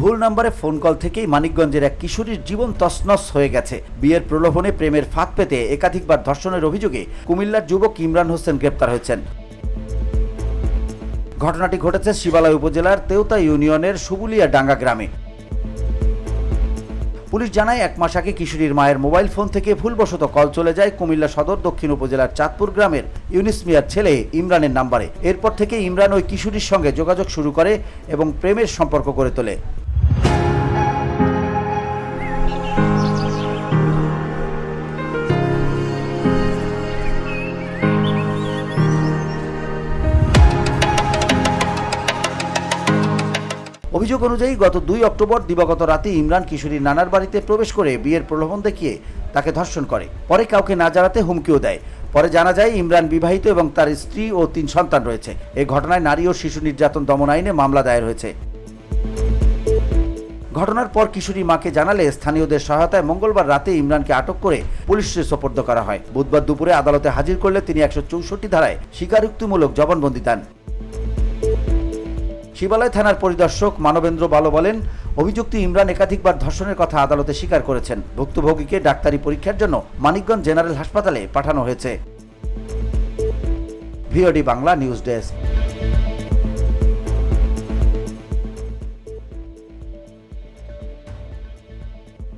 ভুল নম্বরে phone call থেকেই মানিকগঞ্জের এক কিশোরীর জীবন তছনছ হয়ে গেছে। বিয়ের প্রলোভনে প্রেমের ফাঁদ পেতে একাধিকবার ধর্ষণের অভিযোগে কুমিল্লার যুবক ইমরান হোসেন গ্রেপ্তার হয়েছেন। ঘটনাটি ঘটেছে শিবালয় উপজেলার তেওতা ইউনিয়নের সুবুলিয়া ডাঙ্গা গ্রামে। পুলিশ জানায় 1 মাস আগে কিশোরীর মায়ের মোবাইল ফোন থেকে ভুলবশত কল চলে যায় কুমিল্লা সদর দক্ষিণ উপজেলার চাঁদপুর গ্রামের ইউনিস মিয়ার ছেলে ইমরানের নাম্বারে। এরপর থেকে ইমরান ওই কিশোরীর সঙ্গে যোগাযোগ শুরু করে এবং প্রেমের সম্পর্ক গড়ে তোলে। অভিযোগ অনুযায়ী গত 2 অক্টোবর দিবাগত রাতে ইমরান কিশোরীর নানার বাড়িতে প্রবেশ করে বিয়ের প্রলোভন দেখিয়ে তাকে ধর্ষণ করে। পরে কাউকে না জানাতে হুমকিও দেয়। পরে জানা যায় ইমরান বিবাহিত এবং তার স্ত্রী ও 3 সন্তান রয়েছে। এই ঘটনায় নারী ও শিশু নির্যাতন দমন আইনে মামলা দায়ের হয়েছে। ঘটনার পর কিশোরী মাকে জানালে স্থানীয়দের সহায়তায় মঙ্গলবার রাতে ইমরানকে আটক করে পুলিশে সোপর্দ করা হয়। বুধবার দুপুরে আদালতে হাজির করলে তিনি 164 ধারায় স্বীকারোক্তিমূলক জবানবন্দি দেন। শিবালয় থানার পরিদর্শক মানবেন্দ্র বালো বলেন, অভিযুক্ত ইমরান একাধিকবার ধর্ষণের কথা আদালতে স্বীকার করেছেন। ভুক্তভোগীকে ডাক্তারি পরীক্ষার জন্য মানিকগঞ্জ জেনারেল হাসপাতালে পাঠানো হয়েছে। VOD Bangla news desk.